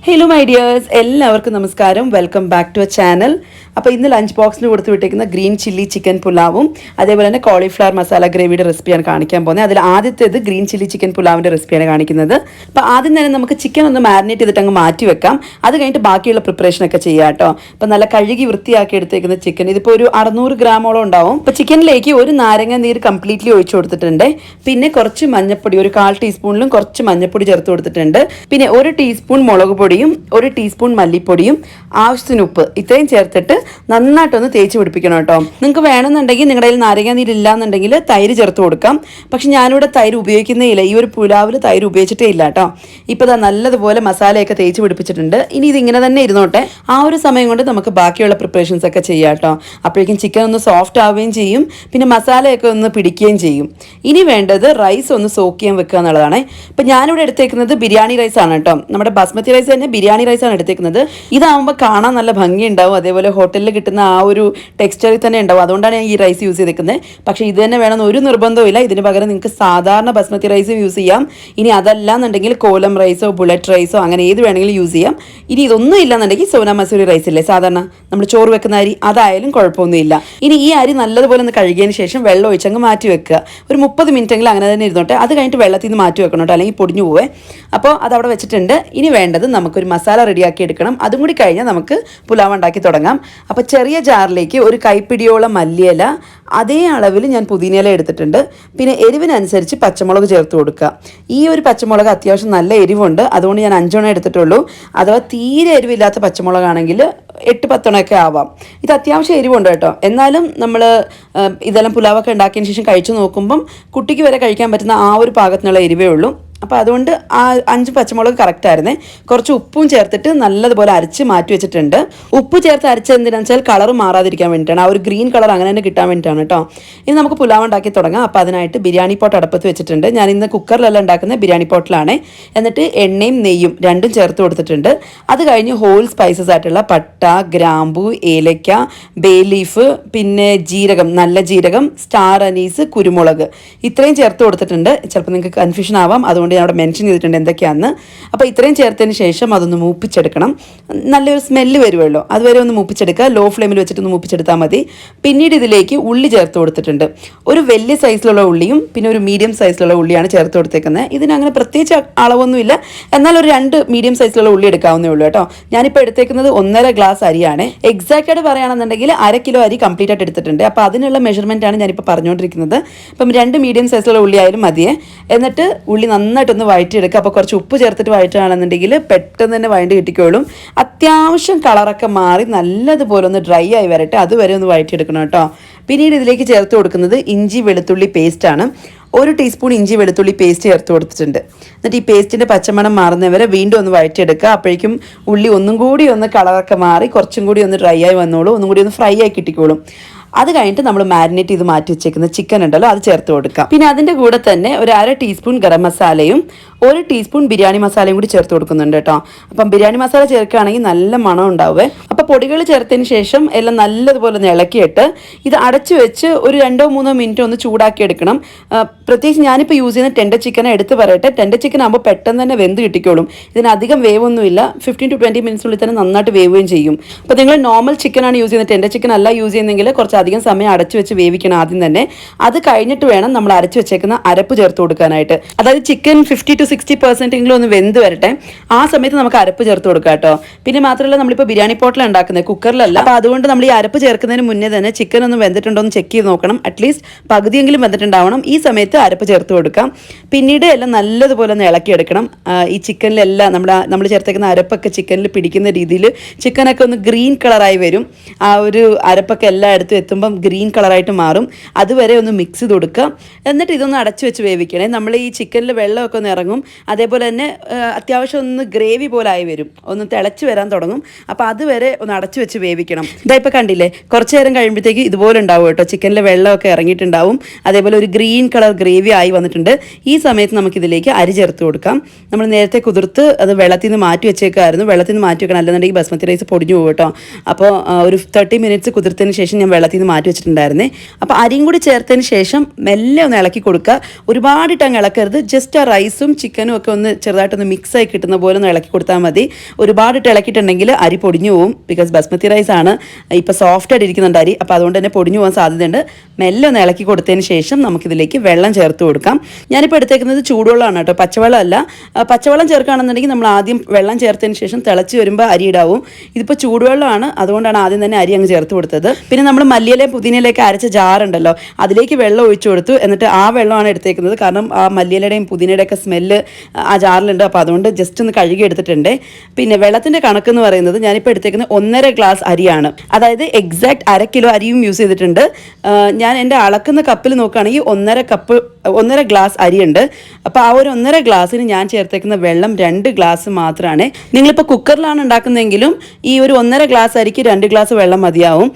Hello my dears, എല്ലാവർക്കും നമസ്കാരം. Welcome back to a channel. അപ്പോൾ ഇന്ന് ലഞ്ച് ബോക്സിൽ കൊടുത്ത് വിട്ടേക്കുന്ന ഗ്രീൻ ചില്ലി ചിക്കൻ പുലാവും അതേപോലെ തന്നെ കോളിഫ്ലവർ മസാല ഗ്രേവിയുടെ റെസിപ്പിയാണ് കാണിക്കാൻ പോകുന്നത്. അതിൽ ആദ്യത്തേത് ഗ്രീൻ ചില്ലി ചിക്കൻ പുലാവിൻ്റെ റെസിപ്പിയാണ് കാണിക്കുന്നത്. അപ്പോൾ ആദ്യം തന്നെ നമുക്ക് ചിക്കൻ ഒന്ന് മാരിനേറ്റ് ചെയ്തിട്ട് അങ്ങ് മാറ്റി വെക്കാം. അത് കഴിഞ്ഞിട്ട് ബാക്കിയുള്ള പ്രിപ്പറേഷനൊക്കെ ചെയ്യാം കേട്ടോ. അപ്പോൾ നല്ല കഴുകി വൃത്തിയാക്കി എടുത്തേക്കുന്ന ചിക്കൻ ഇതിപ്പോൾ ഒരു 600 ഗ്രാമോളം ഉണ്ടാവും. അപ്പോൾ ചിക്കനിലേക്ക് ഒരു നാരങ്ങ നീര് കംപ്ലീറ്റ്ലി ഒഴിച്ചു കൊടുത്തിട്ടുണ്ട്. പിന്നെ കുറച്ച് മഞ്ഞൾപ്പൊടി, ഒരു 1/4 ടീസ്പൂണിലും കുറച്ച് മഞ്ഞൾപ്പൊടി ചേർത്ത് കൊടുത്തിട്ടുണ്ട്. പിന്നെ 1 ടീസ്പൂൺ മുളക് പൊടിയും 1 ടീസ്പൂൺ മല്ലിപ്പൊടിയും ആവശ്യത്തിന് ഉപ്പ് ഇത്രയും ചേർത്തിട്ട് നന്നായിട്ടൊന്ന് തേച്ച് പിടിപ്പിക്കണം കേട്ടോ. നിങ്ങൾക്ക് വേണമെന്നുണ്ടെങ്കിൽ നിങ്ങളുടെ കയ്യിൽ നാരങ്ങ നീരില്ല എന്നുണ്ടെങ്കിൽ തൈര് ചേർത്ത് കൊടുക്കാം. പക്ഷെ ഞാനിവിടെ തൈര് ഉപയോഗിക്കുന്നേ ഇല്ല. ഈ ഒരു പുലാവിൽ തൈര് ഉപയോഗിച്ചിട്ടേ ഇല്ല കേട്ടോ. ഇപ്പോൾ ഇതാ നല്ലതുപോലെ മസാലയൊക്കെ തേച്ച് പിടിപ്പിച്ചിട്ടുണ്ട്. ഇനി ഇതിങ്ങനെ തന്നെ ഇരുന്നോട്ടെ. ആ ഒരു സമയം കൊണ്ട് നമുക്ക് ബാക്കിയുള്ള പ്രിപ്പറേഷൻസ് ഒക്കെ ചെയ്യാം കേട്ടോ. അപ്പോഴേക്കും ചിക്കൻ ഒന്ന് സോഫ്റ്റ് ആവുകയും ചെയ്യും, പിന്നെ മസാലയൊക്കെ ഒന്ന് പിടിക്കുകയും ചെയ്യും. ഇനി വേണ്ടത് റൈസ് ഒന്ന് സോക്ക് ചെയ്യാൻ വെക്കുക എന്നുള്ളതാണ്. ഇപ്പം ഞാനിവിടെ എടുത്തേക്കുന്നത് ബിരിയാണി റൈസ് ആണ് കേട്ടോ. നമ്മുടെ ബാസ്മതി റൈസ് തന്നെ ബിരിയാണി റൈസാണ് എടുത്തേക്കുന്നത്. ഇതാവുമ്പോൾ കാണാൻ നല്ല ഭംഗി ഉണ്ടാവും, അതേപോലെ ഹോട്ടലിൽ കിട്ടുന്ന ആ ഒരു ടെക്സ്ചറിൽ തന്നെ ഉണ്ടാവും. അതുകൊണ്ടാണ് ഞാൻ ഈ റൈസ് യൂസ് ചെയ്തേക്കുന്നത്. പക്ഷേ ഇത് തന്നെ വേണമെന്ന് ഒരു നിർബന്ധമില്ല. ഇതിന് പകരം നിങ്ങൾക്ക് സാധാരണ ബസ്മതി റൈസും യൂസ് ചെയ്യാം. ഇനി അതല്ല എന്നുണ്ടെങ്കിൽ കോലം റൈസോ ബുള്ളറ്റ് റൈസോ അങ്ങനെ ഏത് വേണമെങ്കിലും യൂസ് ചെയ്യാം. ഇനി ഇതൊന്നും ഇല്ലാന്നുണ്ടെങ്കിൽ സോന മസൂരി റൈസ് ഇല്ലേ സാധാരണ നമ്മൾ ചോറ് വെക്കുന്ന അരി, അതായാലും കുഴപ്പമൊന്നുമില്ല. ഇനി ഈ അരി നല്ലതുപോലെ ഒന്ന് കഴുകിയതിന് ശേഷം വെള്ളം ഒഴിച്ചങ്ങ് മാറ്റി വെക്കുക. ഒരു 30 മിനിറ്റെങ്കിലും അങ്ങനെ തന്നെ ഇരുന്നോട്ടെ. അത് കഴിഞ്ഞിട്ട് വെള്ളത്തിൽ നിന്ന് മാറ്റി വെക്കണം കേട്ടോ, അല്ലെങ്കിൽ പൊടിഞ്ഞു പോവേ. അപ്പോൾ അതവിടെ വെച്ചിട്ടുണ്ട്. ഇനി വേണ്ടത് നമുക്കൊരു മസാല റെഡിയാക്കി എടുക്കണം. അതും കൂടി കഴിഞ്ഞാൽ നമുക്ക് പുലാവ് ഉണ്ടാക്കി തുടങ്ങാം. അപ്പോൾ ചെറിയ ജാറിലേക്ക് ഒരു കൈപ്പിടിയോളം മല്ലിയില, അതേ അളവിൽ ഞാൻ പുതിനയില എടുത്തിട്ടുണ്ട്. പിന്നെ എരിവിനനുസരിച്ച് പച്ചമുളക് ചേർത്ത് കൊടുക്കുക. ഈ ഒരു പച്ചമുളക് അത്യാവശ്യം നല്ല എരിവുണ്ട്, അതുകൊണ്ട് ഞാൻ 5 എടുത്തിട്ടുള്ളൂ. അഥവാ തീരെ എരിവില്ലാത്ത പച്ചമുളകാണെങ്കിൽ 8-10 ആവാം. ഇത് അത്യാവശ്യം എരിവുണ്ട് കേട്ടോ. എന്നാലും നമ്മൾ ഇതെല്ലാം പുലാവൊക്കെ ഉണ്ടാക്കിയതിന് ശേഷം കഴിച്ചു നോക്കുമ്പം കുട്ടിക്ക് വരെ കഴിക്കാൻ പറ്റുന്ന ആ ഒരു പാകത്തിനുള്ള എരിവേ ഉള്ളൂ. അപ്പോൾ അതുകൊണ്ട് ആ 5 പച്ചമുളക് കറക്റ്റായിരുന്നേ. കുറച്ച് ഉപ്പും ചേർത്തിട്ട് നല്ലതുപോലെ അരച്ച് മാറ്റി വെച്ചിട്ടുണ്ട്. ഉപ്പ് ചേർത്ത് അരച്ചത് എന്തിനാണെന്ന് വെച്ചാൽ കളർ മാറാതിരിക്കാൻ വേണ്ടിയിട്ടാണ്. ആ ഒരു ഗ്രീൻ കളർ അങ്ങനെ തന്നെ കിട്ടാൻ വേണ്ടിയിട്ടാണ് കേട്ടോ. ഇനി നമുക്ക് പുലാവ് ഉണ്ടാക്കി തുടങ്ങാം. അപ്പോൾ അതിനായിട്ട് ബിരിയാണി പോട്ട് അടുപ്പത്ത് വെച്ചിട്ടുണ്ട്. ഞാൻ ഇന്ന് കുക്കറിലല്ല ഉണ്ടാക്കുന്നത്, ബിരിയാണി പോട്ടിലാണ്. എന്നിട്ട് എണ്ണയും നെയ്യും രണ്ടും ചേർത്ത് കൊടുത്തിട്ടുണ്ട്. അത് കഴിഞ്ഞ് ഹോൾ സ്പൈസസ് ആയിട്ടുള്ള പട്ട, ഗ്രാമ്പൂ, ഏലക്ക, ബേ ലീഫ്, പിന്നെ ജീരകം, നല്ല ജീരകം, സ്റ്റാർ അനീസ്, കുരുമുളക് ഇത്രയും ചേർത്ത് കൊടുത്തിട്ടുണ്ട്. ചിലപ്പോൾ നിങ്ങൾക്ക് കൺഫ്യൂഷൻ ആവാം, അതുകൊണ്ട് ഞാൻ അവിടെ മെൻഷൻ ചെയ്തിട്ടുണ്ട് എന്തൊക്കെയാണെന്ന്. അപ്പോൾ ഇത്രയും ചേർത്തതിന് ശേഷം അതൊന്ന് മൂപ്പിച്ചെടുക്കണം. നല്ലൊരു സ്മെല്ല് വരുമല്ലോ, അതുവരെ ഒന്ന് മൂപ്പിച്ചെടുക്കുക. ലോ ഫ്ലെയിമിൽ വെച്ചിട്ട് ഒന്ന് മൂപ്പിച്ചെടുത്താൽ മതി. പിന്നീട് ഇതിലേക്ക് ഉള്ളി ചേർത്ത് കൊടുത്തിട്ടുണ്ട്. ഒരു വലിയ സൈസിലുള്ള ഉള്ളിയും പിന്നെ ഒരു മീഡിയം സൈസിലുള്ള ഉള്ളിയാണ് ചേർത്ത് കൊടുത്തേക്കുന്നത്. ഇതിനങ്ങനെ പ്രത്യേകിച്ച് അളവൊന്നുമില്ല, എന്നാൽ ഒരു 2 മീഡിയം സൈസിലുള്ള ഉള്ളി എടുക്കാവുന്നേ ഉള്ളൂ കേട്ടോ. ഞാനിപ്പോൾ എടുത്തേക്കുന്നത് 1.5 ഗ്ലാസ് അരിയാണ്. എക്സാക്റ്റ് ആയിട്ട് പറയുകയാണെന്നുണ്ടെങ്കിൽ 1/2 കിലോ അരി കംപ്ലീറ്റ് ആയിട്ട് എടുത്തിട്ടുണ്ട്. അപ്പോൾ അതിനുള്ള മെഷർമെൻ്റ് ആണ് ഞാനിപ്പോൾ പറഞ്ഞുകൊണ്ടിരിക്കുന്നത്. അപ്പം 2 മീഡിയം സൈസിലുള്ള ഉള്ളി ആയാലും മതിയേ. എന്നിട്ട് ഉള്ളി നന്നായിട്ടൊന്ന് വഴറ്റിയെടുക്കുക. അപ്പോൾ കുറച്ച് ഉപ്പ് ചേർത്തിട്ട് വഴറ്റുകയാണെന്നുണ്ടെങ്കിൽ പെട്ടെന്ന് തന്നെ വഴണ്ടി കിട്ടിക്കോളും. അത്യാവശ്യം കളറൊക്കെ മാറി നല്ലതുപോലെ ഒന്ന് ഡ്രൈ ആയി വരട്ടെ, അതുവരെ ഒന്ന് വഴറ്റിയെടുക്കണം കേട്ടോ. പിന്നീട് ഇതിലേക്ക് ചേർത്ത് കൊടുക്കുന്നത് ഇഞ്ചി വെളുത്തുള്ളി പേസ്റ്റാണ്. 1 ടീസ്പൂൺ ഇഞ്ചി വെളുത്തുള്ളി പേസ്റ്റ് ചേർത്ത് കൊടുത്തിട്ടുണ്ട്. എന്നിട്ട് ഈ പേസ്റ്റിൻ്റെ പച്ചമണം മാറുന്നവരെ വീണ്ടും ഒന്ന് വഴറ്റിയെടുക്കുക. അപ്പോഴേക്കും ഉള്ളി ഒന്നും കൂടി ഒന്ന് കളറൊക്കെ മാറി കുറച്ചും കൂടി ഒന്ന് ഡ്രൈ ആയി വന്നോളൂ, ഒന്നും കൂടി ഒന്ന് ഫ്രൈ ആയി കിട്ടിക്കോളും. അത് കഴിഞ്ഞിട്ട് നമ്മൾ മാരിനേറ്റ് ചെയ്ത് മാറ്റി വെച്ചേക്കുന്ന ചിക്കൻ ഉണ്ടല്ലോ, അത് ചേർത്ത് കൊടുക്കാം. പിന്നെ അതിൻ്റെ കൂടെ തന്നെ ഒരു 1/2 ടീസ്പൂൺ ഗരം മസാലയും 1 ടീസ്പൂൺ ബിരിയാണി മസാലയും കൂടി ചേർത്ത് കൊടുക്കുന്നുണ്ട് കേട്ടോ. അപ്പം ബിരിയാണി മസാല ചേർക്കുകയാണെങ്കിൽ നല്ല മണം ഉണ്ടാവുമേ. അപ്പോൾ പൊടികൾ ചേർത്തതിന് ശേഷം എല്ലാം നല്ലതുപോലെ ഒന്ന് ഇളക്കിയിട്ട് ഇത് അടച്ചു വെച്ച് ഒരു 2-3 മിനിറ്റ് ഒന്ന് ചൂടാക്കി എടുക്കണം. പ്രത്യേകിച്ച് ഞാനിപ്പോൾ യൂസ് ചെയ്യുന്ന ടെൻഡർ ചിക്കൻ എടുത്ത് പറയട്ടെ. ടെൻഡർ ചിക്കൻ ആകുമ്പോൾ പെട്ടെന്ന് തന്നെ വെന്ത് കിട്ടിക്കോളും. ഇതിന് അധികം വേവൊന്നുമില്ല, 15 to 20 മിനിറ്റ്സിനുള്ളിൽ തന്നെ നന്നായിട്ട് വേവുകയും ചെയ്യും. അപ്പോൾ നിങ്ങൾ നോർമൽ ചിക്കനാണ് യൂസ് ചെയ്യുന്നത്, ടെൻഡർ ചിക്കൻ അല്ല യൂസ് ചെയ്യുന്നതെങ്കിൽ കുറച്ച് അധികം സമയം അടച്ചു വെച്ച് വേവിക്കണം ആദ്യം തന്നെ. അത് കഴിഞ്ഞിട്ട് വേണം നമ്മൾ അരച്ചു വെച്ചേക്കുന്ന അരപ്പ് ചേർത്ത് കൊടുക്കാനായിട്ട്. അതായത് ചിക്കൻ 50 to 60% ഒന്ന് വെന്ത് വരട്ടെ. ആ സമയത്ത് നമുക്ക് അരപ്പ് ചേർത്ത് കൊടുക്കാം കേട്ടോ. പിന്നെ മാത്രമല്ല നമ്മളിപ്പോൾ ബിരിയാണി പോട്ടിലാണ് ഉണ്ടാക്കുന്നത്, കുക്കറിലല്ല. അപ്പോൾ അതുകൊണ്ട് നമ്മൾ ഈ അരപ്പ് ചേർക്കുന്നതിന് മുന്നേ തന്നെ ചിക്കൻ ഒന്ന് വെന്തിട്ടുണ്ടോ എന്ന് ചെക്ക് ചെയ്ത് നോക്കണം. അറ്റ്ലീസ്റ്റ് പകുതിയെങ്കിലും വെന്തിട്ടുണ്ടാവണം. ഈ സമയത്ത് അരപ്പ് ചേർത്ത് കൊടുക്കാം. പിന്നീട് എല്ലാം നല്ലതുപോലെ ഒന്ന് ഇളക്കിയെടുക്കണം. ഈ ചിക്കനിലെല്ലാം നമ്മൾ ചേർത്തേക്കുന്ന അരപ്പൊക്കെ ചിക്കനിൽ പിടിക്കുന്ന രീതിയിൽ ചിക്കനൊക്കെ ഒന്ന് ഗ്രീൻ കളറായി വരും. ആ ഒരു അരപ്പൊക്കെ എല്ലായിടത്തും എത്തുമ്പം ഗ്രീൻ കളറായിട്ട് മാറും. അതുവരെ ഒന്ന് മിക്സ് ചെയ്ത് കൊടുക്കുക. എന്നിട്ട് ഇതൊന്ന് അടച്ചു വെച്ച് വേവിക്കണേ. നമ്മൾ ഈ ചിക്കനിൽ വെള്ളമൊക്കെ ഒന്ന് ഇറങ്ങും. അതേപോലെ തന്നെ അത്യാവശ്യം ഒന്ന് ഗ്രേവി പോലെ ആയി വരും, ഒന്ന് തിളച്ച് വരാൻ തുടങ്ങും. അപ്പോൾ അതുവരെ ഒന്ന് അടച്ചു വെച്ച് വേവിക്കണം. ഇതായിപ്പോൾ കണ്ടില്ലേ, കുറച്ച് നേരം കഴിയുമ്പോഴത്തേക്ക് ഇതുപോലെ ഉണ്ടാവും കേട്ടോ. ചിക്കനിലെ വെള്ളമൊക്കെ ഇറങ്ങിയിട്ടുണ്ടാവും. അതേപോലെ ഒരു ഗ്രീൻ കളർ ഗ്രേവി ആയി വന്നിട്ടുണ്ട്. ഈ സമയത്ത് നമുക്കിതിലേക്ക് അരി ചേർത്ത് കൊടുക്കാം. നമ്മൾ നേരത്തെ കുതിർത്ത് അത് വെള്ളത്തിൽ നിന്ന് മാറ്റി വെള്ളത്തിൽ നിന്ന് മാറ്റി വെക്കണം, അല്ലെന്നുണ്ടെങ്കിൽ ബസ്മതി റൈസ് പൊടിഞ്ഞു പോകും കേട്ടോ. അപ്പോൾ ഒരു 30 മിനിറ്റ്സ് കുതിർത്തതിന് ശേഷം ഞാൻ വെള്ളത്തിൽ നിന്ന് മാറ്റി വെച്ചിട്ടുണ്ടായിരുന്നേ. അപ്പോൾ അരിയും കൂടി ചേർത്തതിന് ശേഷം മെല്ലെ ഒന്ന് ഇളക്കി കൊടുക്കുക. ഒരുപാടിട്ട് അങ്ങ് ഇളക്കരുത്, ജസ്റ്റ് ആ റൈസും ചിക്കനും ഒക്കെ ഒന്ന് ചെറുതായിട്ടൊന്ന് മിക്സായി കിട്ടുന്ന പോലെ ഒന്ന് ഇളക്കി കൊടുത്താൽ മതി. ഒരുപാടിട്ട് ഇളക്കിയിട്ടുണ്ടെങ്കിൽ അരി പൊടിഞ്ഞു പോകും. ബിക്കോസ് ബസ്മതി റൈസ് ആണ്, ഇപ്പോൾ സോഫ്റ്റ് ആയിട്ട് ഇരിക്കുന്നുണ്ട് അരി, അപ്പോൾ അതുകൊണ്ട് തന്നെ പൊടിഞ്ഞു പോകാൻ സാധ്യതയുണ്ട്. മെല്ലെ ഒന്ന് ഇളക്കി കൊടുത്തതിന് ശേഷം നമുക്കിതിലേക്ക് വെള്ളം ചേർത്ത് കൊടുക്കാം. ഞാനിപ്പോൾ എടുത്തേക്കുന്നത് ചൂടുവെള്ളമാണ് കേട്ടോ, പച്ചവെള്ളം അല്ല. പച്ചവെള്ളം ചേർക്കുകയാണെന്നുണ്ടെങ്കിൽ നമ്മൾ ആദ്യം വെള്ളം ചേർത്തതിന് ശേഷം തിളച്ച് വരുമ്പോൾ അരി ഇടാവും. ഇതിപ്പോൾ ചൂടുവെള്ളമാണ്, അതുകൊണ്ടാണ് ആദ്യം തന്നെ അരി അങ്ങ് ചേർത്ത് കൊടുത്തത്. പിന്നെ നമ്മൾ മല്ലിയിലയും പുതിനയിലേക്ക് അരച്ച ജാറുണ്ടല്ലോ, അതിലേക്ക് വെള്ളം ഒഴിച്ചു കൊടുത്തു. എന്നിട്ട് ആ വെള്ളമാണ് എടുത്തേക്കുന്നത്, കാരണം ആ മല്ലിയിലയുടെയും പുതിനയുടെ ഒക്കെ സ്മെല്ല് ആ ജാറിലുണ്ട്. അപ്പോൾ അതുകൊണ്ട് ജസ്റ്റ് ഒന്ന് കഴുകി എടുത്തിട്ടുണ്ട്. പിന്നെ വെള്ളത്തിൻ്റെ കണക്കെന്ന് പറയുന്നത് ഞാനിപ്പോൾ എടുത്തേക്കുന്നത് 1.5 ഗ്ലാസ് അരിയാണ്. അതായത് എക്സാക്ട് 1/2 കിലോ അരിയും യൂസ് ചെയ്തിട്ടുണ്ട്. ഞാൻ എൻ്റെ അളക്കുന്ന കപ്പിൽ നോക്കുകയാണെങ്കിൽ 1.5 ഗ്ലാസ് അരിയുണ്ട്. അപ്പോൾ ആ ഒരു 1.5 ഗ്ലാസ്സിന് ഞാൻ ചേർത്തേക്കുന്ന വെള്ളം 2 ഗ്ലാസ് മാത്രമാണ്. നിങ്ങളിപ്പോൾ കുക്കറിലാണ് ഉണ്ടാക്കുന്നതെങ്കിലും ഈ ഒരു 1.5 ഗ്ലാസ് അരിക്ക് 2 ഗ്ലാസ് വെള്ളം മതിയാവും.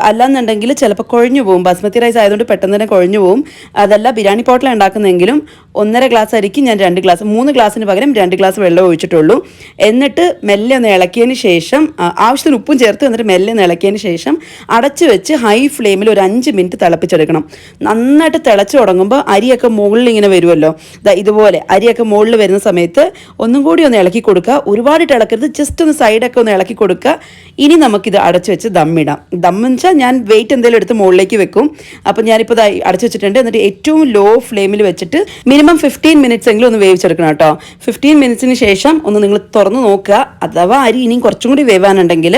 അല്ലാന്നുണ്ടെങ്കിൽ ചിലപ്പോൾ കുഴഞ്ഞു പോകും. ബസ്മതി റൈസ് ആയതുകൊണ്ട് പെട്ടെന്ന് തന്നെ കുഴഞ്ഞു പോകും. അതല്ല ബിരിയാണി പോട്ടിലാണ് ഉണ്ടാക്കുന്നതെങ്കിലും 1.5 ഗ്ലാസ് അരിക്ക് ഞാൻ 2 ഗ്ലാസ്, 3 ഗ്ലാസ്സിന് പകരം 2 ഗ്ലാസ് വെള്ളം ഒഴിച്ചിട്ടുള്ളൂ. എന്നിട്ട് മെല്ലെ ഒന്ന് ഇളക്കിയതിന് ശേഷം ആവശ്യത്തിന് ഉപ്പും ചേർത്ത് എന്നിട്ട് മെല്ലെ ഒന്ന് ഇളക്കിയതിന് ശേഷം അടച്ചു വെച്ച് ഹൈ ഫ്ലെയിമിൽ ഒരു 5 മിനിറ്റ് തിളപ്പിച്ചെടുക്കണം. നന്നായിട്ട് തിളച്ച് തുടങ്ങുമ്പോൾ അരിയൊക്കെ മുകളിൽ ഇങ്ങനെ വരുമല്ലോ, ഇതുപോലെ അരിയൊക്കെ മുകളിൽ വരുന്ന സമയത്ത് ഒന്നും കൂടി ഒന്ന് ഇളക്കി കൊടുക്കുക. ഒരുപാടിട്ട് ഇളക്കരുത്, ജസ്റ്റ് ഒന്ന് സൈഡൊക്കെ ഒന്ന് ഇളക്കി കൊടുക്കുക. ഇനി നമുക്കിത് അടച്ചു വെച്ച് ദമ്മിടാം. ദമ്മെന്ന് വെച്ചാൽ ഞാൻ വെയിറ്റ് എന്തെങ്കിലും എടുത്ത് മുകളിലേക്ക് വെക്കും. അപ്പോൾ ഞാനിപ്പോൾ അടച്ചു വെച്ചിട്ടുണ്ട്. എന്നിട്ട് ഏറ്റവും ലോ ഫ്ലെയിമിൽ വെച്ചിട്ട് മിനിമം 15 മിനിറ്റ്സ് എങ്കിലും ഒന്ന് വേവിച്ചെടുക്കണം കേട്ടോ. 15 മിനിറ്റ്സിന് ശേഷം ഒന്ന് നിങ്ങൾ തുറന്ന് നോക്കുക. അഥവാ അരി ഇനിയും കുറച്ചും കൂടി വേവാനുണ്ടെങ്കിൽ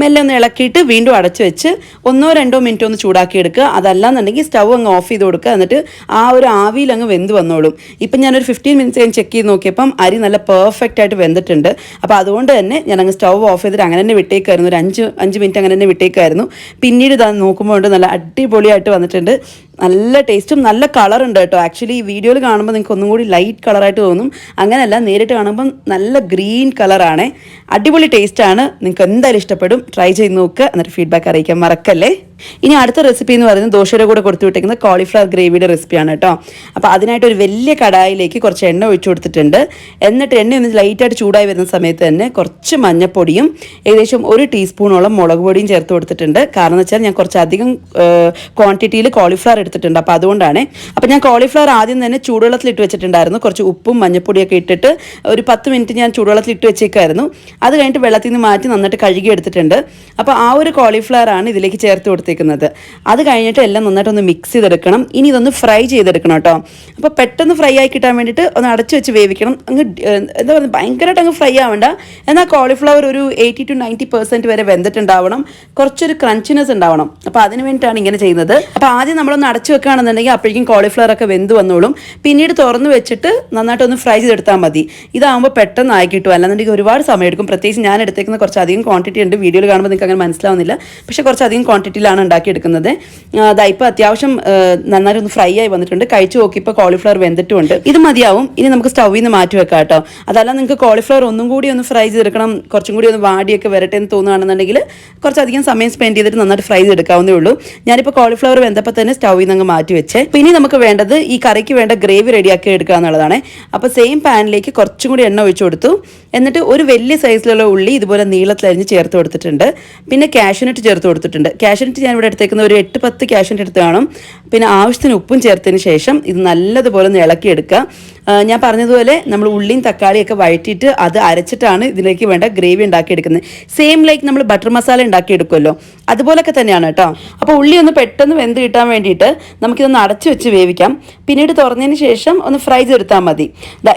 മെല്ലെ ഒന്ന് ഇളക്കിയിട്ട് വീണ്ടും അടച്ചു വെച്ച് 1-2 മിനിറ്റ് ഒന്ന് ചൂടാക്കി എടുക്കുക. അതല്ലാന്നുണ്ടെങ്കിൽ സ്റ്റൗ അങ്ങ് ഓഫ് ചെയ്ത് കൊടുക്കുക. എന്നിട്ട് ആ ഒരു ആവിയിൽ അങ്ങ് വെന്ത് വന്നോളും. ഇപ്പം ഞാനൊരു 15 മിനിറ്റ്സ് ഞാൻ ചെക്ക് ചെയ്ത് നോക്കിയപ്പം അരി നല്ല പെർഫെക്റ്റ് ആയിട്ട് വെന്തിട്ടുണ്ട്. അപ്പോൾ അതുകൊണ്ട് തന്നെ ഞാനങ്ങ് സ്റ്റൗ ഓഫ് ചെയ്തിട്ട് അങ്ങനെ തന്നെ വിട്ടേക്കായിരുന്നു. ഒരു 5 മിനിറ്റ് അങ്ങനെ തന്നെ വിട്ടേക്കായിരുന്നു. പിന്നീട് ഇതാ നോക്കുമ്പോൾ നല്ല അടിപൊളിയായിട്ട് വന്നിട്ടുണ്ട്. നല്ല ടേസ്റ്റും നല്ല കളറുണ്ട് കേട്ടോ. ആക്ച്വലി ഈ വീഡിയോയിൽ കാണുമ്പോൾ നിങ്ങൾക്ക് ഒന്നും കൂടി ലൈറ്റ് കളറായിട്ട് തോന്നും. അങ്ങനെയല്ല, നേരിട്ട് കാണുമ്പം നല്ല ഗ്രീൻ കളറാണ്. അടിപൊളി ടേസ്റ്റാണ്. നിങ്ങൾക്ക് എന്തായാലും ഇഷ്ടപ്പെടും. ട്രൈ ചെയ്ത് നോക്കുക, എന്നിട്ട് ഫീഡ്ബാക്ക് അറിയിക്കാൻ മറക്കല്ലേ. ഇനി അടുത്ത റെസിപ്പി എന്ന് പറയുന്നത് ദോശയുടെ കൂടെ കൊടുത്തു വിട്ടേക്കുന്ന കോളിഫ്ലവർ ഗ്രേവിയുടെ റെസിപ്പിയാണ് കേട്ടോ. അപ്പോൾ അതിനായിട്ട് ഒരു വലിയ കടായിലേക്ക് കുറച്ച് എണ്ണ ഒഴിച്ചു കൊടുത്തിട്ടുണ്ട്. എന്നിട്ട് എണ്ണ ഒന്ന് ലൈറ്റായിട്ട് ചൂടായി വരുന്ന സമയത്ത് തന്നെ കുറച്ച് മഞ്ഞപ്പൊടിയും ഏകദേശം 1 ടീസ്പൂണോളം മുളക് പൊടിയും ചേർത്ത് കൊടുത്തിട്ടുണ്ട്. കാരണം എന്ന് വെച്ചാൽ ഞാൻ കുറച്ചധികം ക്വാണ്ടിറ്റിയിൽ കോളിഫ്ലവർ എടുത്തിട്ടുണ്ട്. അപ്പോൾ അതുകൊണ്ടാണ്. അപ്പോൾ ഞാൻ കോളിഫ്ലവർ ആദ്യം തന്നെ ചൂടുവെള്ളത്തിലിട്ട് വെച്ചിട്ടുണ്ടായിരുന്നു. കുറച്ച് ഉപ്പും മഞ്ഞപ്പൊടിയൊക്കെ ഇട്ടിട്ട് ഒരു 10 മിനിറ്റ് ഞാൻ ചൂടുവെള്ളത്തിലിട്ട് വെച്ചേക്കായിരുന്നു. അത് കഴിഞ്ഞിട്ട് വെള്ളത്തിൽ നിന്ന് മാറ്റി നന്നായിട്ട് കഴുകി എടുത്തിട്ടുണ്ട്. അപ്പോൾ ആ ഒരു കോളിഫ്ലവർ ആണ് ഇതിലേക്ക് ചേർത്ത് കൊടുത്തിരിക്കുന്നത്. അത് കഴിഞ്ഞിട്ട് എല്ലാം നന്നായിട്ടൊന്ന് മിക്സ് ചെയ്തെടുക്കണം. ഇനി ഇതൊന്ന് ഫ്രൈ ചെയ്തെടുക്കണം കേട്ടോ. അപ്പോൾ പെട്ടെന്ന് ഫ്രൈ ആയി കിട്ടാൻ വേണ്ടിയിട്ട് ഒന്ന് അടച്ചു വെച്ച് വേവിക്കണം. അങ്ങ് എന്താ പറയുക, ഭയങ്കരമായിട്ട് അങ്ങ് ഫ്രൈ ആവണ്ട. എന്നാൽ കോളിഫ്ലവർ ഒരു 80 to 90% വരെ വെന്തിട്ടുണ്ടാവണം. കുറച്ചൊരു ക്രഞ്ചിനെസ് ഉണ്ടാവണം. അപ്പോൾ അതിന് വേണ്ടിയിട്ടാണ് ഇങ്ങനെ ചെയ്യുന്നത്. അപ്പോൾ ആദ്യം നമ്മളൊന്ന് അടച്ചു വെക്കുകയാണെന്നുണ്ടെങ്കിൽ അപ്പോഴേക്കും കോളിഫ്ലവർ ഒക്കെ വെന്ത് വന്നോളും. പിന്നീട് തുറന്ന് വെച്ചിട്ട് നന്നായിട്ടൊന്ന് ഫ്രൈ ചെയ്തെടുത്താൽ മതി. ഇതാകുമ്പോൾ പെട്ടെന്ന് ആയി കിട്ടും. അല്ലാന്നുണ്ടെങ്കിൽ ഒരുപാട് സമയം എടുക്കും. പ്രത്യേകിച്ച് ഞാൻ എടുത്തേക്കുന്ന കുറച്ചധികം ക്വാണ്ടിറ്റി ഉണ്ട്. വീഡിയോയിൽ കാണുമ്പോൾ നിങ്ങൾക്ക് അങ്ങനെ മനസ്സിലാവുന്നില്ല. പക്ഷേ കുറച്ചധികം ക്വാണ്ടിറ്റിയിലാണ് ഉണ്ടാക്കിയെടുക്കുന്നത്. ഇപ്പോൾ അത്യാവശ്യം നന്നായിട്ട് ഒന്ന് ഫ്രൈ ആയി വന്നിട്ടുണ്ട്. കഴിച്ചു നോക്കിയപ്പോൾ കോളിഫ്ലവർ വെന്തിട്ടുമുണ്ട്. ഇത് മതിയാവും. ഇനി നമുക്ക് സ്റ്റൗവിൽ നിന്ന് മാറ്റി വെക്കാം കേട്ടോ. അതല്ല നിങ്ങൾക്ക് കോളിഫ്ലവർ ഒന്നും കൂടി ഒന്ന് ഫ്രൈ ചെയ്തെടുക്കണം, കുറച്ചും കൂടി ഒന്ന് വാടിയൊക്കെ വരട്ടെ എന്ന് തോന്നുകയാണെന്നുണ്ടെങ്കിൽ കുറച്ചധികം സമയം സ്പെൻഡ് ചെയ്തിട്ട് നന്നായിട്ട് ഫ്രൈ ചെയ്തെടുക്കാവുന്നേ ഉള്ളൂ. ഞാനിപ്പോൾ കോളിഫ്ലവർ വെന്തപ്പോൾ തന്നെ സ്റ്റൗവിൽ നിന്ന് അങ്ങ് മാറ്റി വെച്ചേ. പിന്നെ നമുക്ക് വേണ്ടത് ഈ കറിക്ക് വേണ്ട ഗ്രേവി റെഡിയാക്കി എടുക്കുക എന്നുള്ളതാണ്. അപ്പോൾ സെയിം പാനിലേക്ക് കുറച്ചും കൂടി എണ്ണ ഒഴിച്ചു കൊടുത്തു. എന്നിട്ട് ഒരു വലിയ സൈസിലുള്ള ഉള്ളി ഇതുപോലെ നീളത്തിലരിഞ്ഞ് ചേർത്ത് കൊടുത്തിട്ടുണ്ട്. പിന്നെ കാഷ്യൂനട്ട് ചേർത്ത് കൊടുത്തിട്ടുണ്ട്. കാഷ്യൂനട്ട് ഞാൻ ഇവിടെ എടുത്തേക്കുന്ന ഒരു 8-10 കാഷ്യൂനട്ട് എടുത്ത് കാണും. പിന്നെ ആവശ്യത്തിന് ഉപ്പും ചേർത്തതിന് ശേഷം ഇത് നല്ലതുപോലെ ഒന്ന് ഇളക്കിയെടുക്കുക. ഞാൻ പറഞ്ഞതുപോലെ നമ്മൾ ഉള്ളിയും തക്കാളിയൊക്കെ വഴറ്റിയിട്ട് അത് അരച്ചിട്ടാണ് ഇതിലേക്ക് വേണ്ട ഗ്രേവി ഉണ്ടാക്കിയെടുക്കുന്നത്. സെയിം ലൈക്ക് നമ്മൾ ബട്ടർ മസാല ഉണ്ടാക്കിയെടുക്കുമല്ലോ, അതുപോലൊക്കെ തന്നെയാണ് കേട്ടോ. അപ്പോൾ ഉള്ളി ഒന്ന് പെട്ടെന്ന് വെന്ത് കിട്ടാൻ വേണ്ടിയിട്ട് നമുക്കിതൊന്ന് അടച്ചു വെച്ച് വേവിക്കാം. പിന്നീട് തുറന്നതിന് ശേഷം ഒന്ന് ഫ്രൈ ചെയ്തെടുത്താൽ മതി.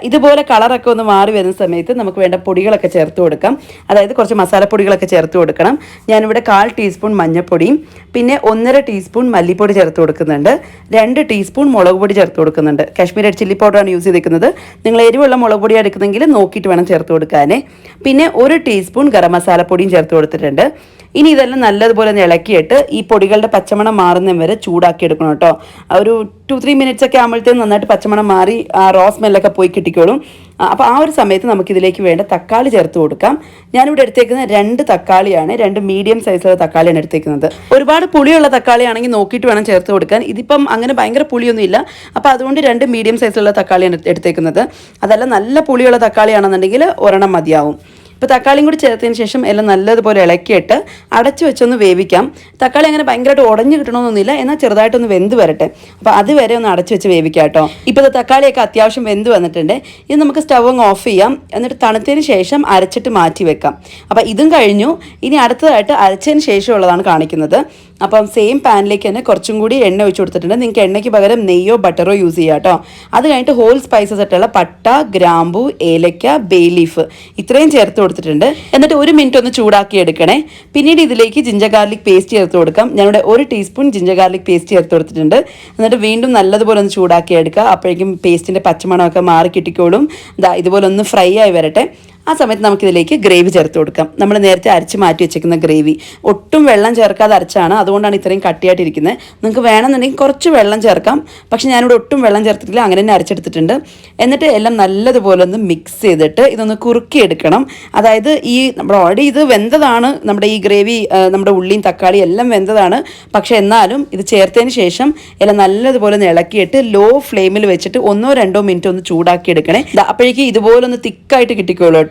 ഇതുപോലെ കളറൊക്കെ ഒന്ന് മാറി വരുന്ന സമയത്ത് നമുക്ക് വേണ്ട പൊടികളൊക്കെ ചേർത്ത് കൊടുക്കാം. അതായത് കുറച്ച് മസാലപ്പൊടികളൊക്കെ ചേർത്ത് കൊടുക്കണം. ഞാനിവിടെ 1/4 ടീസ്പൂൺ മഞ്ഞൾപ്പൊടിയും പിന്നെ 1.5 ടീസ്പൂൺ മല്ലിപ്പൊടി ചേർത്ത് കൊടുക്കുന്നുണ്ട്. 2 ടീസ്പൂൺ മുളക് പൊടി ചേർത്ത് കൊടുക്കുന്നുണ്ട്. കാശ്മീരി റെഡ് ചില്ലി പൗഡറാണ് യൂസ് ചെയ്തിരിക്കുന്നത്. നിങ്ങൾ എരിവുള്ള മുളക് പൊടി എടുക്കുന്നെങ്കിൽ നോക്കിയിട്ട് വേണം ചേർത്ത് കൊടുക്കാനേ. പിന്നെ 1 ടീസ്പൂൺ ഗരം മസാലപ്പൊടിയും ചേർത്ത് കൊടുത്തിട്ടുണ്ട്. ഇനി ഇതെല്ലാം നല്ലതുപോലെ ഒന്ന് ഇളക്കിയിട്ട് ഈ പൊടികളുടെ പച്ചമണം മാറുന്നതും വരെ ചൂടാക്കി എടുക്കണം കേട്ടോ. ഒരു 2-3 മിനിറ്റ്സ് ഒക്കെ ആകുമ്പോഴത്തേക്കും നന്നായിട്ട് പച്ചമണം മാറി ആ റോ സ്മെല്ലൊക്കെ പോയി കിട്ടിക്കോളും. അപ്പോൾ ആ ഒരു സമയത്ത് നമുക്കിതിലേക്ക് വേണ്ട തക്കാളി ചേർത്ത് കൊടുക്കാം. ഞാനിവിടെ എടുത്തേക്കുന്നത് 2 തക്കാളിയാണ്. 2 മീഡിയം സൈസിലുള്ള തക്കാളിയാണ് എടുത്തേക്കുന്നത്. ഒരുപാട് പുളിയുള്ള തക്കാളിയാണെങ്കിൽ നോക്കിയിട്ട് വേണം ചേർത്ത് കൊടുക്കാൻ. ഇതിപ്പം അങ്ങനെ ഭയങ്കര പുളിയൊന്നും ഇല്ല. അപ്പോൾ അതുകൊണ്ട് 2 മീഡിയം സൈസിലുള്ള തക്കാളിയാണ് എടുത്തേക്കുന്നത്. അതല്ല നല്ല പുളിയുള്ള തക്കാളിയാണെന്നുണ്ടെങ്കിൽ 1 മതിയാവും. ഇപ്പോൾ തക്കാളിയും കൂടി ചേർത്തതിന് ശേഷം എല്ലാം നല്ലതുപോലെ ഇളക്കിയിട്ട് അടച്ചു വെച്ചൊന്ന് വേവിക്കാം. തക്കാളി അങ്ങനെ ഭയങ്കരമായിട്ട് ഉടഞ്ഞു കിട്ടണമെന്നൊന്നുമില്ല, എന്നാൽ ചെറുതായിട്ടൊന്ന് വെന്ത് വരട്ടെ. അപ്പോൾ അതുവരെ ഒന്ന് അടച്ചു വെച്ച് വേവിക്കാം കേട്ടോ. ഇപ്പോൾ തക്കാളിയൊക്കെ അത്യാവശ്യം വെന്ത് വന്നിട്ടുണ്ട്. ഇത് നമുക്ക് സ്റ്റവ് അങ്ങ് ഓഫ് ചെയ്യാം. എന്നിട്ട് തണുത്തതിന് ശേഷം അരച്ചിട്ട് മാറ്റി വെക്കാം. അപ്പോൾ ഇതും കഴിഞ്ഞു. ഇനി അടുത്തതായിട്ട് അരച്ചതിന് ശേഷമുള്ളതാണ് കാണിക്കുന്നത്. അപ്പം സെയിം പാനിലേക്ക് തന്നെ കുറച്ചും കൂടി എണ്ണ ഒഴിച്ച് കൊടുത്തിട്ടുണ്ട്. നിങ്ങൾക്ക് എണ്ണയ്ക്ക് പകരം നെയ്യോ ബട്ടറോ യൂസ് ചെയ്യാം കേട്ടോ. അത് കഴിഞ്ഞിട്ട് ഹോൾ സ്പൈസസ് ആയിട്ടുള്ള പട്ട, ഗ്രാമ്പു, ഏലക്ക, ബേ ലീഫ് ഇത്രയും ചേർത്ത് കൊടുത്തിട്ടുണ്ട്. എന്നിട്ട് 1 മിനിറ്റ് ഒന്ന് ചൂടാക്കി എടുക്കണേ. പിന്നീട് ഇതിലേക്ക് ജിഞ്ചർ ഗാർലിക് പേസ്റ്റ് ചേർത്ത് കൊടുക്കാം. ഞാനിവിടെ 1 ടീസ്പൂൺ ജിഞ്ചർ ഗാർലിക് പേസ്റ്റ് ചേർത്ത് കൊടുത്തിട്ടുണ്ട്. എന്നിട്ട് വീണ്ടും നല്ലതുപോലെ ഒന്ന് ചൂടാക്കി എടുക്കുക. അപ്പോഴേക്കും പേസ്റ്റിൻ്റെ പച്ചമണമൊക്കെ മാറി കിട്ടിക്കോളും. ഇതുപോലെ ഒന്ന് ഫ്രൈ ആയി വരട്ടെ. ആ സമയത്ത് നമുക്കിതിലേക്ക് ഗ്രേവി ചേർത്ത് കൊടുക്കാം. നമ്മൾ നേരത്തെ അരച്ച് മാറ്റി വെച്ചേക്കുന്ന ഗ്രേവി ഒട്ടും വെള്ളം ചേർക്കാതെ അരച്ചാണ്, അതുകൊണ്ടാണ് ഇത്രയും കട്ടിയായിട്ടിരിക്കുന്നത്. നിങ്ങൾക്ക് വേണമെന്നുണ്ടെങ്കിൽ കുറച്ച് വെള്ളം ചേർക്കാം, പക്ഷേ ഞാനിവിടെ ഒട്ടും വെള്ളം ചേർത്തിട്ടില്ല, അങ്ങനെ തന്നെ അരച്ചെടുത്തിട്ടുണ്ട്. എന്നിട്ട് എല്ലാം നല്ലതുപോലെ ഒന്ന് മിക്സ് ചെയ്തിട്ട് ഇതൊന്ന് കുറുക്കിയെടുക്കണം. അതായത് നമ്മുടെ ഓൾറെഡി ഇത് വെന്തതാണ്, നമ്മുടെ ഈ ഗ്രേവി, നമ്മുടെ ഉള്ളിയും തക്കാളിയും എല്ലാം വെന്തതാണ്. പക്ഷേ എന്നാലും ഇത് ചേർത്തതിന് ശേഷം എല്ലാം നല്ലതുപോലെ ഒന്ന് ഇളക്കിയിട്ട് ലോ ഫ്ലെയിമിൽ വെച്ചിട്ട് 1-2 മിനിറ്റ് ഒന്ന് ചൂടാക്കി എടുക്കണേ. അപ്പോഴേക്കും ഇതുപോലെ ഒന്ന് തിക്കായിട്ട് കിട്ടിക്കോളൂ കേട്ടോ.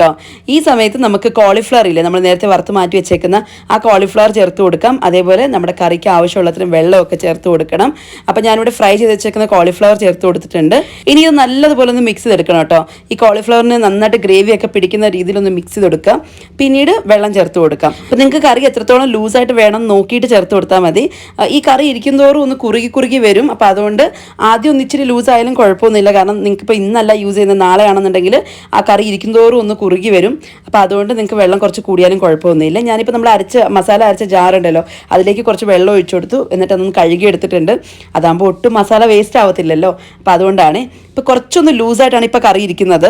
ഈ സമയത്ത് നമുക്ക് കോളിഫ്ലവർ ഇല്ലേ, നമ്മൾ നേരത്തെ വറുത്ത് മാറ്റി വെച്ചേക്കുന്ന ആ കോളിഫ്ലവർ ചേർത്ത് കൊടുക്കാം. അതേപോലെ നമ്മുടെ കറിക്ക് ആവശ്യമുള്ളത്രയും വെള്ളമൊക്കെ ചേർത്ത് കൊടുക്കണം. അപ്പം ഞാനിവിടെ ഫ്രൈ ചെയ്ത് വെച്ചേക്കുന്ന കോളിഫ്ലവർ ചേർത്ത് കൊടുത്തിട്ടുണ്ട്. ഇനി ഇത് നല്ലതുപോലെ ഒന്ന് മിക്സ് ചെയ്തെടുക്കണം കേട്ടോ. ഈ കോളിഫ്ലവറിന് നന്നായിട്ട് ഗ്രേവിയൊക്കെ പിടിക്കുന്ന രീതിയിലൊന്ന് മിക്സ് ചെയ്തെടുക്കാം. പിന്നീട് വെള്ളം ചേർത്ത് കൊടുക്കാം. അപ്പം നിങ്ങൾക്ക് കറി എത്രത്തോളം ലൂസായിട്ട് വേണം നോക്കിയിട്ട് ചേർത്ത് കൊടുത്താൽ മതി. ഈ കറി ഇരിക്കുന്തോറും ഒന്ന് കുറുകി വരും. അപ്പോൾ അതുകൊണ്ട് ആദ്യം ഒന്ന് ഇച്ചിരി ലൂസായാലും കുഴപ്പമൊന്നുമില്ല. കാരണം നിങ്ങൾക്കിപ്പോൾ ഇന്നല്ല യൂസ് ചെയ്യുന്നത്, നാളെയാണെന്നുണ്ടെങ്കിൽ ആ കറി ഇരിക്കുന്തോറും ഒന്ന് കുറുകി വരും. അപ്പോൾ അതുകൊണ്ട് നിങ്ങൾക്ക് വെള്ളം കുറച്ച് കൂടിയാലും കുഴപ്പമൊന്നുമില്ല. ഞാനിപ്പോൾ നമ്മൾ മസാല അരച്ച ജാറുണ്ടല്ലോ, അതിലേക്ക് കുറച്ച് വെള്ളം ഒഴിച്ചു കൊടുത്തു. എന്നിട്ട് അതൊന്ന് കഴുകി എടുത്തിട്ടുണ്ട്. അതാകുമ്പോൾ ഒട്ടും മസാല വേസ്റ്റ് ആവത്തില്ലല്ലോ. അപ്പോൾ അതുകൊണ്ടാണ് ഇപ്പോൾ കുറച്ചൊന്ന് ലൂസായിട്ടാണ് ഇപ്പോൾ കറി ഇരിക്കുന്നത്.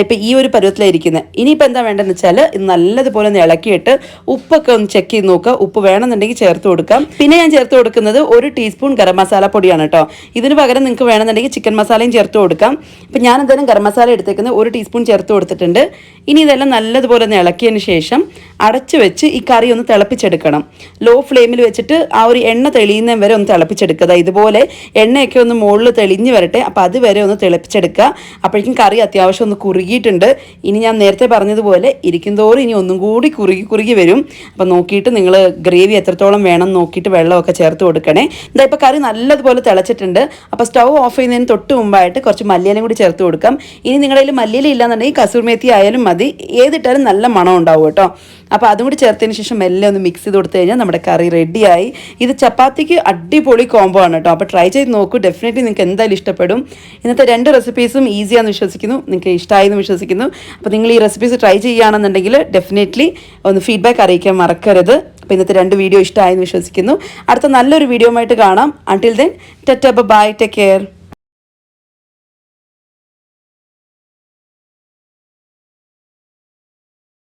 ഇപ്പോൾ ഈ ഒരു പരുവത്തിലായിരിക്കുന്നത്. ഇനിയിപ്പോൾ എന്താ വേണ്ടതെന്ന് വെച്ചാൽ ഇത് നല്ലതുപോലെ ഒന്ന് ഇളക്കിയിട്ട് ഉപ്പൊക്കെ ഒന്ന് ചെക്ക് ചെയ്ത് നോക്കുക. ഉപ്പ് വേണമെന്നുണ്ടെങ്കിൽ ചേർത്ത് കൊടുക്കാം. പിന്നെ ഞാൻ ചേർത്ത് കൊടുക്കുന്നത് 1 ടീസ്പൂൺ ഗരം മസാല പൊടിയാണ് കേട്ടോ. ഇതിന് പകരം നിങ്ങൾക്ക് വേണമെന്നുണ്ടെങ്കിൽ ചിക്കൻ മസാലയും ചേർത്ത് കൊടുക്കാം. ഇപ്പം ഞാൻ എന്തായാലും ഗരം മസാല എടുത്തേക്കുന്നത് 1 ടീസ്പൂൺ ചേർത്ത് കൊടുത്തിട്ടുണ്ട്. ഇനി ഇതെല്ലാം നല്ലതുപോലെ ഒന്ന് ഇളക്കിയതിന് ശേഷം അടച്ചു വെച്ച് ഈ കറി ഒന്ന് തിളപ്പിച്ചെടുക്കണം. ലോ ഫ്ലെയിമിൽ വെച്ചിട്ട് ആ ഒരു എണ്ണ തെളിയുന്നതും വരെ ഒന്ന് തിളപ്പിച്ചെടുക്കുക. ഇതുപോലെ എണ്ണയൊക്കെ ഒന്ന് മുകളിൽ തെളിഞ്ഞ് വരട്ടെ. അപ്പോൾ അതുവരെ ഒന്ന് തിളപ്പിച്ചെടുക്കുക. അപ്പോഴേക്കും കറി അത്യാവശ്യം ഒന്ന് കുറുകിയിട്ടുണ്ട്. ഇനി ഞാൻ നേരത്തെ പറഞ്ഞതുപോലെ ഇരിക്കുന്തോറും ഇനി ഒന്നും കൂടി കുറുകി വരും. അപ്പോൾ നോക്കിയിട്ട് നിങ്ങൾ ഗ്രേവി എത്രത്തോളം വേണം നോക്കിയിട്ട് വെള്ളമൊക്കെ ചേർത്ത് കൊടുക്കണേ. ഇപ്പോൾ കറി നല്ലതുപോലെ തിളച്ചിട്ടുണ്ട്. അപ്പോൾ സ്റ്റൗ ഓഫ് ചെയ്യുന്നതിന് തൊട്ട് മുമ്പായിട്ട് കുറച്ച് മല്ലിയിലയും കൂടി ചേർത്ത് കൊടുക്കാം. ഇനി നിങ്ങളുടെ കയ്യിൽ മല്ലിയില ഇല്ലാന്നുണ്ടെങ്കിൽ കസൂറി മേത്തി ആയാലും മതി, ഏതിട്ടാലും നല്ല മണം ഉണ്ടാവും കേട്ടോ. അപ്പോൾ അതും കൂടി ചേർത്തതിന് ശേഷം എല്ലാം ഒന്ന് മിക്സ് ചെയ്ത് കൊടുത്തു കഴിഞ്ഞാൽ നമ്മുടെ കറി റെഡിയായി. ഇത് ചപ്പാത്തിക്ക് അടിപൊളി കോംബോ ആണ് കേട്ടോ. അപ്പോൾ ട്രൈ ചെയ്ത് നോക്കൂ, ഡെഫിനറ്റ്ലി നിങ്ങൾക്ക് എന്തായാലും ഇഷ്ടപ്പെടും. ഇന്നത്തെ 2 റെസിപ്പീസും ഈസിയാണെന്ന് വിശ്വസിക്കുന്നു, നിങ്ങൾക്ക് ഇഷ്ടമായി എന്ന് വിശ്വസിക്കുന്നു. അപ്പോൾ നിങ്ങൾ ഈ റെസിപ്പീസ് ട്രൈ ചെയ്യുകയാണെന്നുണ്ടെങ്കിൽ ഡെഫിനറ്റ്ലി ഒന്ന് ഫീഡ്ബാക്ക് അറിയിക്കാൻ മറക്കരുത്. അപ്പോൾ ഇന്നത്തെ 2 വീഡിയോ ഇഷ്ടമായെന്ന് വിശ്വസിക്കുന്നു. അടുത്ത നല്ലൊരു വീഡിയോ ആയിട്ട് കാണാം. Until then tata bye, take care.